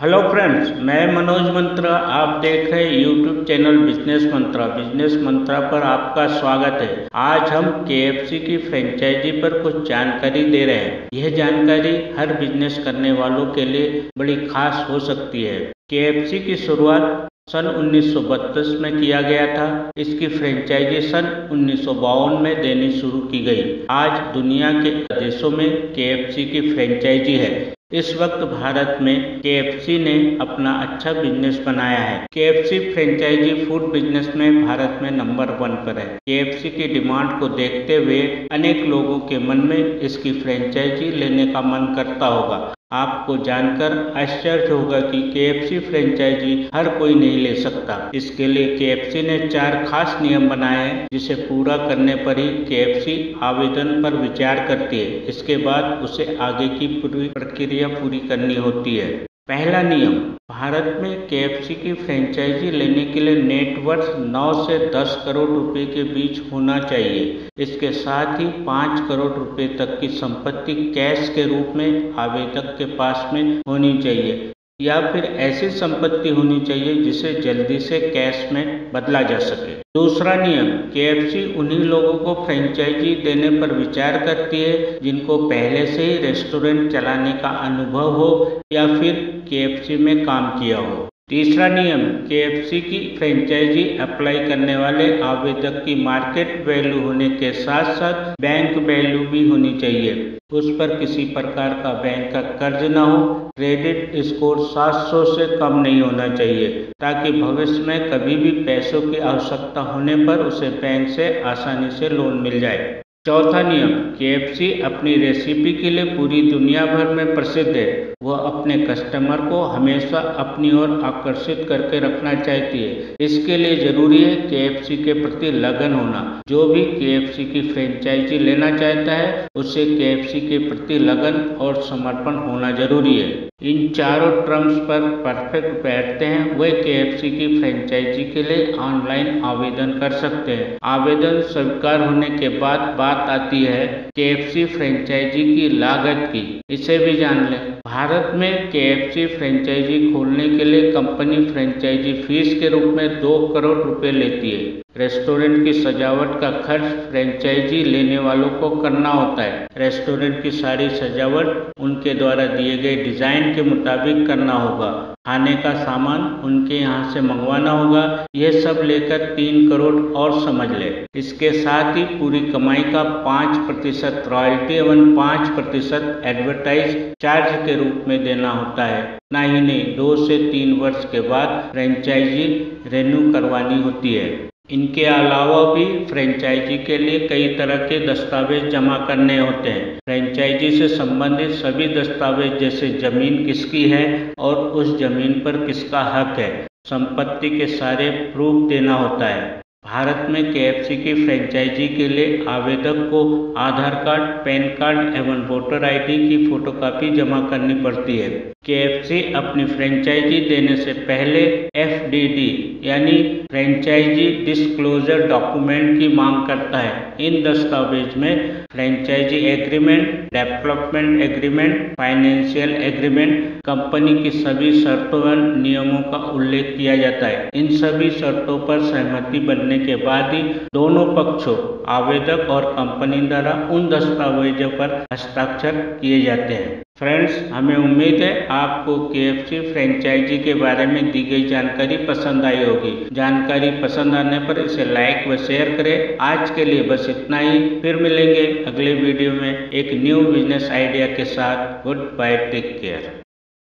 Hello friends, मैं मनोज मंत्रा। आप देख रहे हैं यूट्यूब चैनल बिजनेस मंत्रा। बिजनेस मंत्रा पर आपका स्वागत है। आज हम केएफसी की फ्रेंचाइजी पर कुछ जानकारी दे रहे हैं। यह जानकारी हर बिजनेस करने वालों के लिए बड़ी खास हो सकती है। केएफसी की शुरुआत सन 1932 में किया गया था। इसकी फ्रेंचाइजी सन 1952 में देनी शुरू की गई। आज दुनिया के देशों में केएफसी की फ्रेंचाइजी है। इस वक्त भारत में केएफसी ने अपना अच्छा बिजनेस बनाया है। केएफसी फ्रेंचाइजी फूड बिजनेस में भारत में नंबर 1 पर है। केएफसी की डिमांड को देखते हुए अनेक लोगों के मन में इसकी फ्रेंचाइजी लेने का मन करता होगा। आपको जानकर आश्चर्य होगा कि केएफसी फ्रेंचाइजी हर कोई नहीं ले सकता। इसके लिए केएफसी ने 4 खास नियम बनाए हैं, जिसे पूरा करने पर ही केएफसी आवेदन पर विचार करती है। इसके बाद उसे आगे की पूरी प्रक्रिया पूरी करनी होती है। पहला नियम, भारत में केएफसी की फ्रेंचाइजी लेने के लिए नेट वर्थ 9 से 10 करोड़ रुपए के बीच होना चाहिए। इसके साथ ही 5 करोड़ रुपए तक की संपत्ति कैश के रूप में आवेदक के पास में होनी चाहिए, या फिर ऐसी संपत्ति होनी चाहिए जिसे जल्दी से कैश में बदला जा सके। दूसरा नियम, केएफसी उन्हीं लोगों को फ्रेंचाइजी देने पर विचार करती है जिनको पहले से ही रेस्टोरेंट चलाने का अनुभव हो या फिर केएफसी में काम किया हो। तीसरा नियम, केएफसी की फ्रेंचाइजी अप्लाई करने वाले आवेदक की मार्केट वैल्यू होने के साथ साथ बैंक वैल्यू भी होनी चाहिए। उस पर किसी प्रकार का बैंक का कर्ज न हो। क्रेडिट स्कोर 700 से कम नहीं होना चाहिए, ताकि भविष्य में कभी भी पैसों की आवश्यकता होने पर उसे बैंक से आसानी से लोन मिल जाए। चौथा नियम, केएफसी अपनी रेसिपी के लिए पूरी दुनिया भर में प्रसिद्ध है। वह अपने कस्टमर को हमेशा अपनी ओर आकर्षित करके रखना चाहती है। इसके लिए जरूरी है केएफसी के प्रति लगन होना। जो भी केएफसी की फ्रेंचाइजी लेना चाहता है, उसे केएफसी के प्रति लगन और समर्पण होना जरूरी है। इन चारों टर्म्स पर परफेक्ट बैठते हैं, वे केएफसी की फ्रेंचाइजी के लिए ऑनलाइन आवेदन कर सकते हैं। आवेदन स्वीकार होने के बाद बात आती है केएफसी फ्रेंचाइजी की लागत की। इसे भी जान लें। भारत में केएफसी फ्रेंचाइजी खोलने के लिए कंपनी फ्रेंचाइजी फीस के रूप में 2 करोड़ रुपए लेती है। रेस्टोरेंट की सजावट का खर्च फ्रेंचाइजी लेने वालों को करना होता है। रेस्टोरेंट की सारी सजावट उनके द्वारा दिए गए डिजाइन के मुताबिक करना होगा। खाने का सामान उनके यहाँ से मंगवाना होगा। यह सब लेकर 3 करोड़ और समझ ले। इसके साथ ही पूरी कमाई का 5% रॉयल्टी एवं 5% एडवर्टाइज चार्ज के रूप में देना होता है। ना ही नहीं, 2 से 3 वर्ष के बाद फ्रेंचाइजी रेन्यू करवानी होती है। इनके अलावा भी फ्रेंचाइजी के लिए कई तरह के दस्तावेज जमा करने होते हैं। फ्रेंचाइजी से संबंधित सभी दस्तावेज, जैसे जमीन किसकी है और उस जमीन पर किसका हक है, संपत्ति के सारे प्रूफ देना होता है। भारत में केएफसी की फ्रेंचाइजी के लिए आवेदक को आधार कार्ड, पैन कार्ड एवं वोटर आईडी की फोटोकॉपी जमा करनी पड़ती है। केएफसी अपनी फ्रेंचाइजी देने से पहले एफडीडी यानी फ्रेंचाइजी डिस्क्लोजर डॉक्यूमेंट की मांग करता है। इन दस्तावेज में franchise agreement, development agreement, financial agreement, company की सभी शर्तों व नियमों का उल्लेख किया जाता है। इन सभी शर्तों पर सहमति बनने के बाद ही दोनों पक्षों, आवेदक और कंपनी द्वारा उन दस्तावेजों पर हस्ताक्षर किए जाते हैं। फ्रेंड्स, हमें उम्मीद है आपको केएफसी फ्रेंचाइजी के बारे में दी गई जानकारी पसंद आई होगी। जानकारी पसंद आने पर इसे लाइक व शेयर करें। आज के लिए बस इतना ही। फिर मिलेंगे अगले वीडियो में एक न्यू बिजनेस आइडिया के साथ। Goodbye, take care.